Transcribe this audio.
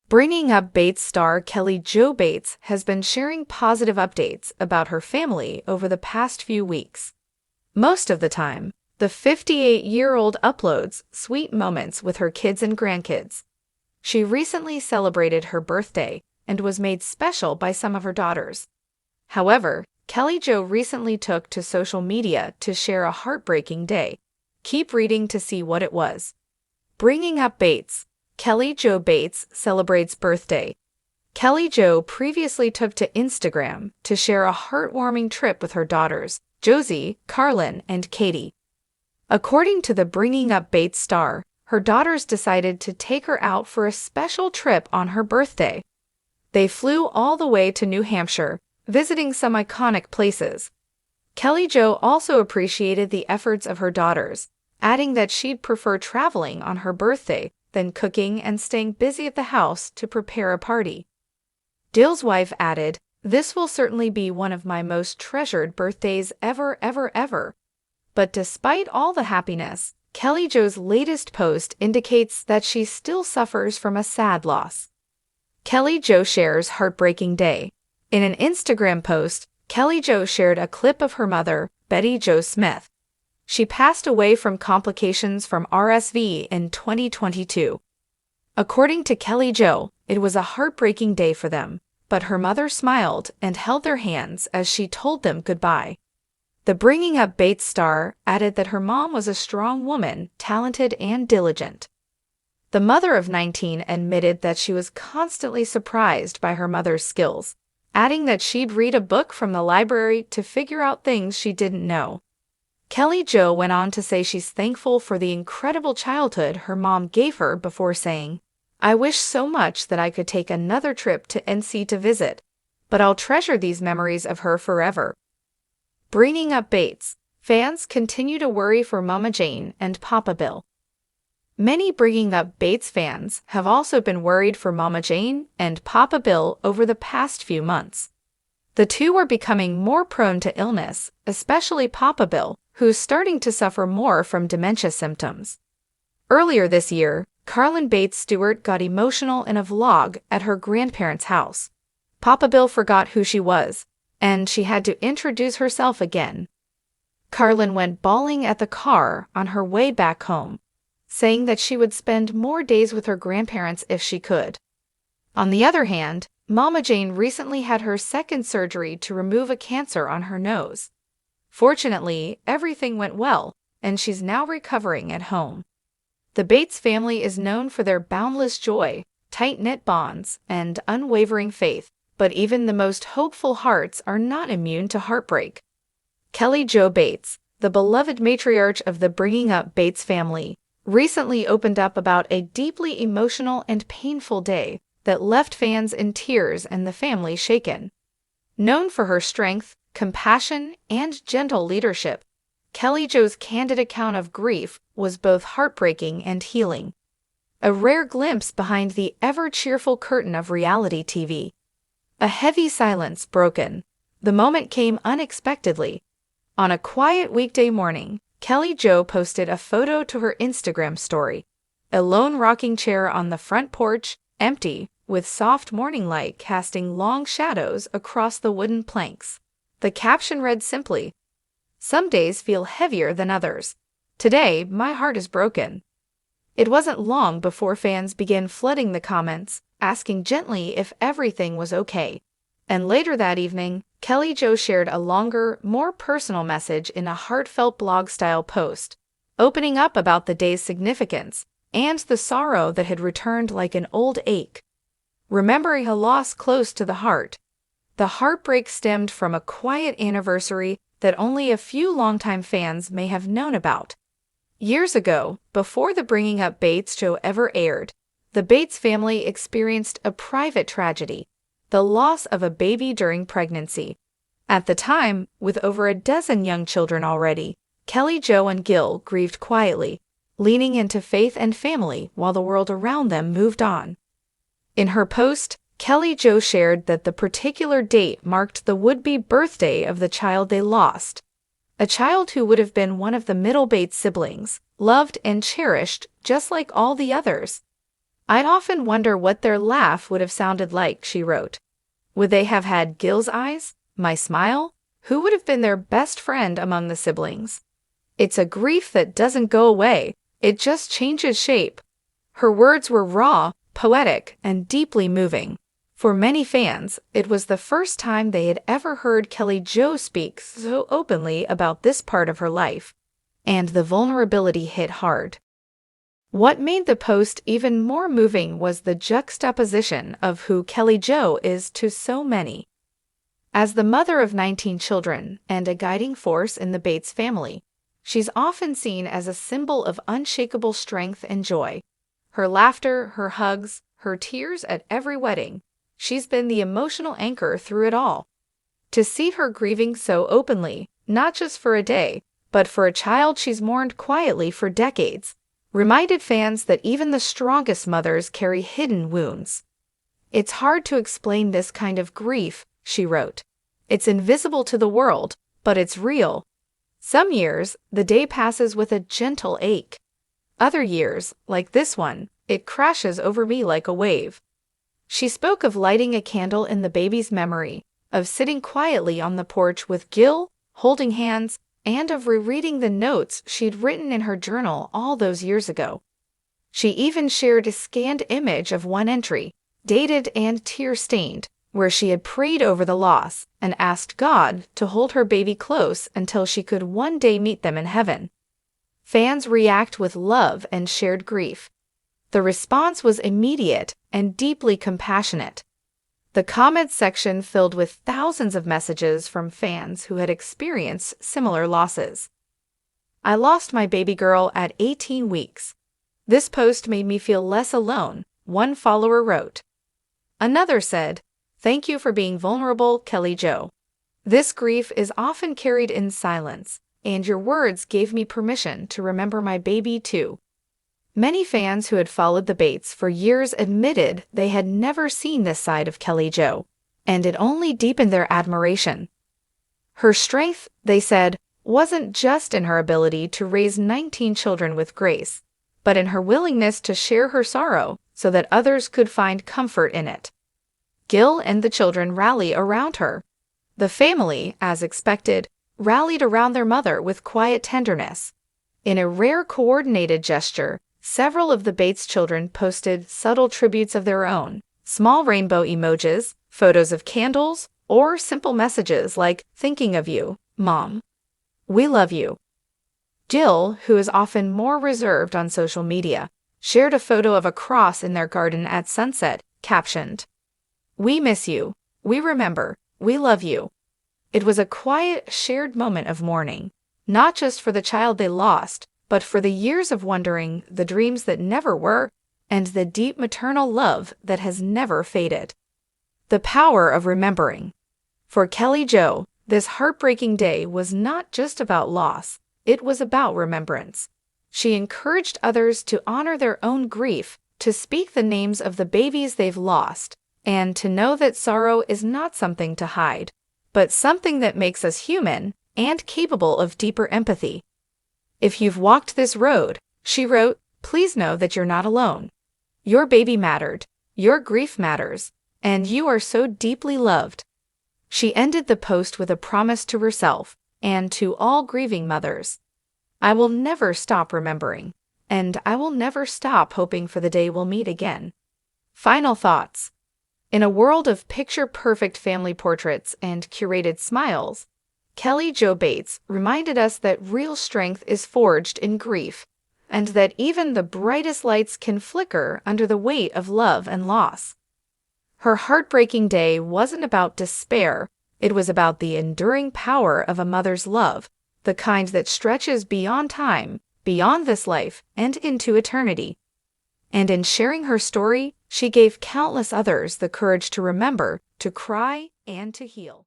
Bringing Up Bates star Kelly Jo Bates has been sharing positive updates about her family over the past few weeks. Most of the time, the 58-year-old uploads sweet moments with her kids and grandkids. She recently celebrated her birthday and was made special by some of her daughters. However, Kelly Jo recently took to social media to share a heartbreaking day. Keep reading to see what it was. Bringing Up Bates. Kelly Jo Bates celebrates birthday. Kelly Jo previously took to Instagram to share a heartwarming trip with her daughters, Josie, Carlin, and Katie. According to the Bringing Up Bates star, her daughters decided to take her out for a special trip on her birthday. They flew all the way to New Hampshire, visiting some iconic places. Kelly Jo also appreciated the efforts of her daughters, adding that she'd prefer traveling on her birthday than cooking and staying busy at the house to prepare a party. Dill's wife added, "This will certainly be one of my most treasured birthdays ever. But despite all the happiness, Kelly Jo's latest post indicates that she still suffers from a sad loss. Kelly Jo shares heartbreaking day. In an Instagram post, Kelly Jo shared a clip of her mother, Betty Jo Smith. She passed away from complications from RSV in 2022. According to Kelly Jo, it was a heartbreaking day for them, but her mother smiled and held their hands as she told them goodbye. The Bringing Up Bates star added that her mom was a strong woman, talented and diligent. The mother of 19 admitted that she was constantly surprised by her mother's skills, adding that she'd read a book from the library to figure out things she didn't know. Kelly Jo went on to say she's thankful for the incredible childhood her mom gave her before saying, "I wish so much that I could take another trip to NC to visit, but I'll treasure these memories of her forever." Bringing Up Bates. Fans continue to worry for Mama Jane and Papa Bill. Many Bringing Up Bates fans have also been worried for Mama Jane and Papa Bill over the past few months. The two are becoming more prone to illness, especially Papa Bill, who's starting to suffer more from dementia symptoms. Earlier this year, Carlin Bates Stewart got emotional in a vlog at her grandparents' house. Papa Bill forgot who she was, and she had to introduce herself again. Carlin went bawling at the car on her way back home, saying that she would spend more days with her grandparents if she could. On the other hand, Mama Jane recently had her second surgery to remove a cancer on her nose. Fortunately, everything went well, and she's now recovering at home. The Bates family is known for their boundless joy, tight-knit bonds, and unwavering faith, but even the most hopeful hearts are not immune to heartbreak. Kelly Jo Bates, the beloved matriarch of the Bringing Up Bates family, recently opened up about a deeply emotional and painful day that left fans in tears and the family shaken. Known for her strength, compassion, and gentle leadership, Kelly Jo's candid account of grief was both heartbreaking and healing. A rare glimpse behind the ever-cheerful curtain of reality TV. A heavy silence broken. The moment came unexpectedly. On a quiet weekday morning, Kelly Jo posted a photo to her Instagram story. A lone rocking chair on the front porch, empty, with soft morning light casting long shadows across the wooden planks. The caption read simply, "Some days feel heavier than others. Today, my heart is broken." It wasn't long before fans began flooding the comments, asking gently if everything was okay. And later that evening, Kelly Jo shared a longer, more personal message in a heartfelt blog-style post, opening up about the day's significance and the sorrow that had returned like an old ache. Remembering a loss close to the heart. The heartbreak stemmed from a quiet anniversary that only a few longtime fans may have known about. Years ago, before the Bringing Up Bates show ever aired, the Bates family experienced a private tragedy, the loss of a baby during pregnancy. At the time, with over a dozen young children already, Kelly Jo and Gil grieved quietly, leaning into faith and family while the world around them moved on. In her post, Kelly Jo shared that the particular date marked the would-be birthday of the child they lost, a child who would have been one of the middle Bates siblings, loved and cherished just like all the others. I'd often wonder what their laugh would have sounded like, she wrote. Would they have had Gil's eyes? My smile? Who would have been their best friend among the siblings? It's a grief that doesn't go away, it just changes shape. Her words were raw, poetic, and deeply moving. For many fans, it was the first time they had ever heard Kelly Jo speak so openly about this part of her life. And the vulnerability hit hard. What made the post even more moving was the juxtaposition of who Kelly Jo is to so many. As the mother of 19 children and a guiding force in the Bates family, she's often seen as a symbol of unshakable strength and joy. Her laughter, her hugs, her tears at every wedding, she's been the emotional anchor through it all. To see her grieving so openly, not just for a day, but for a child she's mourned quietly for decades, reminded fans that even the strongest mothers carry hidden wounds. It's hard to explain this kind of grief, she wrote. It's invisible to the world, but it's real. Some years, the day passes with a gentle ache. Other years, like this one, it crashes over me like a wave. She spoke of lighting a candle in the baby's memory, of sitting quietly on the porch with Gil, holding hands, and of rereading the notes she'd written in her journal all those years ago. She even shared a scanned image of one entry, dated and tear-stained, where she had prayed over the loss and asked God to hold her baby close until she could one day meet them in heaven. Fans react with love and shared grief. The response was immediate and deeply compassionate. The comments section filled with thousands of messages from fans who had experienced similar losses. I lost my baby girl at 18 weeks. This post made me feel less alone, one follower wrote. Another said, "Thank you for being vulnerable, Kelly Jo. This grief is often carried in silence, and your words gave me permission to remember my baby too." Many fans who had followed the Bates for years admitted they had never seen this side of Kelly Jo, and it only deepened their admiration. Her strength, they said, wasn't just in her ability to raise 19 children with grace, but in her willingness to share her sorrow so that others could find comfort in it. Gil and the children rally around her. The family, as expected, rallied around their mother with quiet tenderness. In a rare coordinated gesture, several of the Bates children posted subtle tributes of their own, small rainbow emojis, photos of candles, or simple messages like, "Thinking of you, Mom. We love you." Jill, who is often more reserved on social media, shared a photo of a cross in their garden at sunset, captioned, "We miss you. We remember. We love you." It was a quiet, shared moment of mourning, not just for the child they lost, but for the years of wondering, the dreams that never were, and the deep maternal love that has never faded. The power of remembering. For Kelly Jo, this heartbreaking day was not just about loss, it was about remembrance. She encouraged others to honor their own grief, to speak the names of the babies they've lost, and to know that sorrow is not something to hide, but something that makes us human and capable of deeper empathy. "If you've walked this road," she wrote, "please know that you're not alone. Your baby mattered, your grief matters, and you are so deeply loved." She ended the post with a promise to herself and to all grieving mothers. "I will never stop remembering, and I will never stop hoping for the day we'll meet again." Final thoughts. In a world of picture-perfect family portraits and curated smiles, Kelly Jo Bates reminded us that real strength is forged in grief, and that even the brightest lights can flicker under the weight of love and loss. Her heartbreaking day wasn't about despair, it was about the enduring power of a mother's love, the kind that stretches beyond time, beyond this life, and into eternity. And in sharing her story, she gave countless others the courage to remember, to cry, and to heal.